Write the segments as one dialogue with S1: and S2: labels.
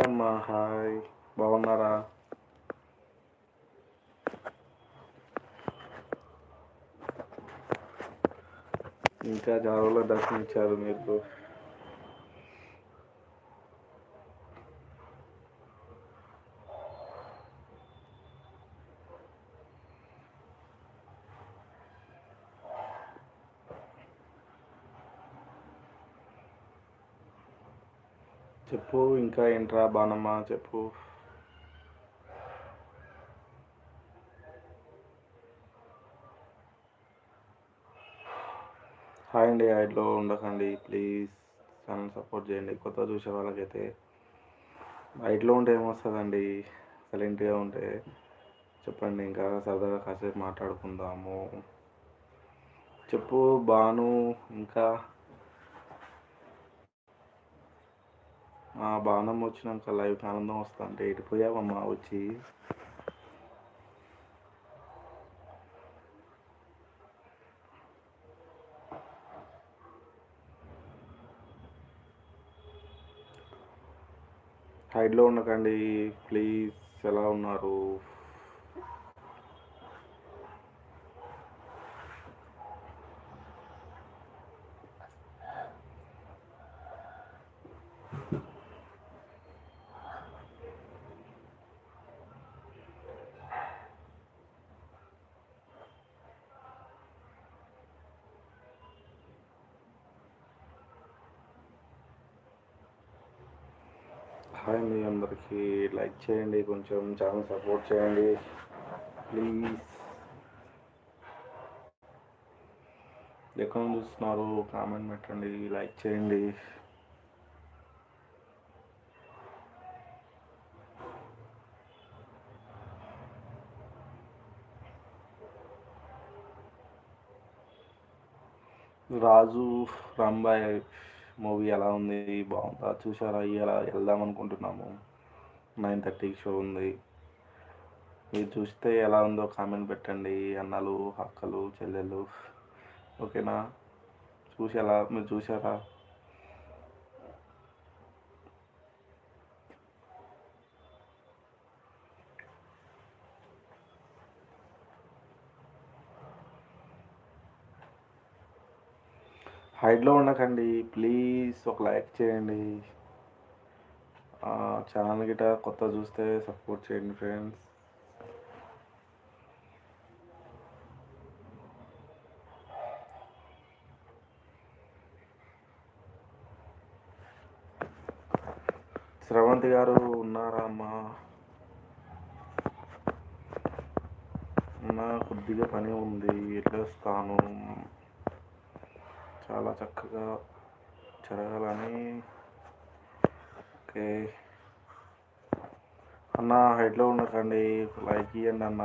S1: అమ్మా, హాయ్. బాగున్నారా? ఇంకా చాలా రోజులు దర్శనం ఇచ్చారు మీరు. చెప్పు, ఇంకా ఏంట్రా బాణమ్మ, చెప్పు. హాయ్ అండి, హైట్లో ఉండకండి ప్లీజ్. ఛానల్ సపోర్ట్ చేయండి. కొత్త చూసే వాళ్ళకైతే హైట్లో ఉంటే ఏమొస్తుందండి, సైలెంట్గా ఉంటే. చెప్పండి, ఇంకా సరదాగా కాసేపు మాట్లాడుకుందాము. చెప్పు బాను. ఇంకా బాణం వచ్చినాక లైవ్కి ఆనందం వస్తా అంటే ఎడిపోయావమ్మా వచ్చి. హైట్లో ఉండకండి ప్లీజ్. ఎలా ఉన్నారు? హాయ్ మీ అందరికీ. లైక్ చేయండి, కొంచెం ఛానల్ సపోర్ట్ చేయండి ప్లీజ్. ఎక్కడ చూస్తున్నారు? కామెంట్ పెట్టండి, లైక్ చేయండి. రాజు రాంబాయ్ మూవీ ఎలా ఉంది? బాగుందా? చూసారా? ఇలా వెళ్దాం అనుకుంటున్నాము. 9:30కి షో ఉంది. మీరు చూస్తే ఎలా ఉందో కామెంట్ పెట్టండి అన్నలు, అక్కలు, చెల్లెళ్ళు. ఓకేనా? మీరు చూసారా? హైట్లో ఉండకండి ప్లీజ్. ఒక లైక్ చేయండి. ఛానల్ గిట్ట కొత్త చూస్తే సపోర్ట్ చేయండి ఫ్రెండ్స్. శ్రవంతి గారు ఉన్నారా అమ్మా? కొద్దిగా పని ఉంది, వెళ్ళొస్తాను. చాలా చక్కగా జరగాలని. ఓకే అన్న, హైట్లో ఉండకండి, లైక్ ఇవ్వండి అన్న,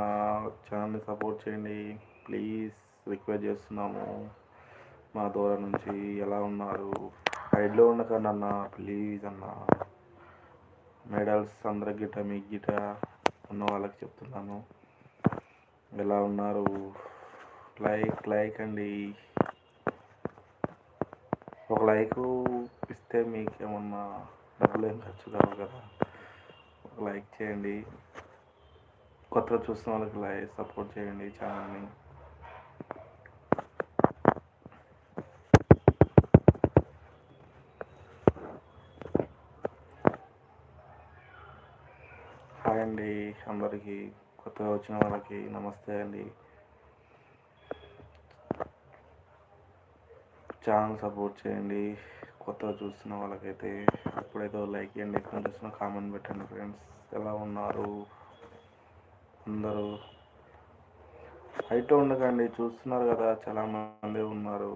S1: ఛానల్ని సపోర్ట్ చేయండి ప్లీజ్. రిక్వెస్ట్ చేస్తున్నాము మా దూరం నుంచి. ఎలా ఉన్నారు? హైట్లో ఉండకండి అన్న ప్లీజ్ అన్న. మెడల్స్ అందరికి గిట్ట, మీకు గిట్ట ఉన్న వాళ్ళకి చెప్తున్నాను. ఎలా ఉన్నారు? లైక్ అండి. ఒక లైక్ ఇస్తే మీకేమన్నా డబ్బులు ఏం ఖర్చు కావు కదా. ఒక లైక్ చేయండి. కొత్తగా చూస్తున్న వాళ్ళకి సపోర్ట్ చేయండి ఛానల్ని. హాయ్ అండి అందరికీ. కొత్తగా వచ్చిన వాళ్ళకి నమస్తే అండి. ఛానల్ సపోర్ట్ చేయండి. కొత్తగా చూస్తున్న వాళ్ళకైతే ఎప్పుడైతే లైక్ చేయండి, ఎక్కడ చూస్తున్నా కామెంట్ పెట్టండి ఫ్రెండ్స్. ఎలా ఉన్నారు అందరూ? హైట్లో ఉండకండి. చూస్తున్నారు కదా, చాలామంది ఉన్నారు.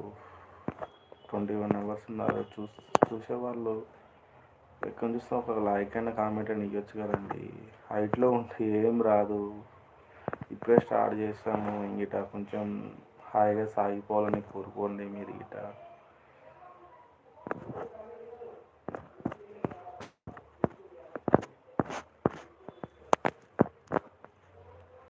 S1: 21 మెంబర్స్ ఉన్నారు చూసేవాళ్ళు. ఎక్కడ చూస్తే ఒక లైక్ అయినా కామెంట్ అయినా ఇవ్వచ్చు కదండి. హైట్లో ఉంటే ఏం రాదు. ఇప్పుడే స్టార్ట్ చేస్తాము. ఇంగిట కొంచెం హాయిగా సాగిపోవాలని కోరుకోండి మీరు గిట.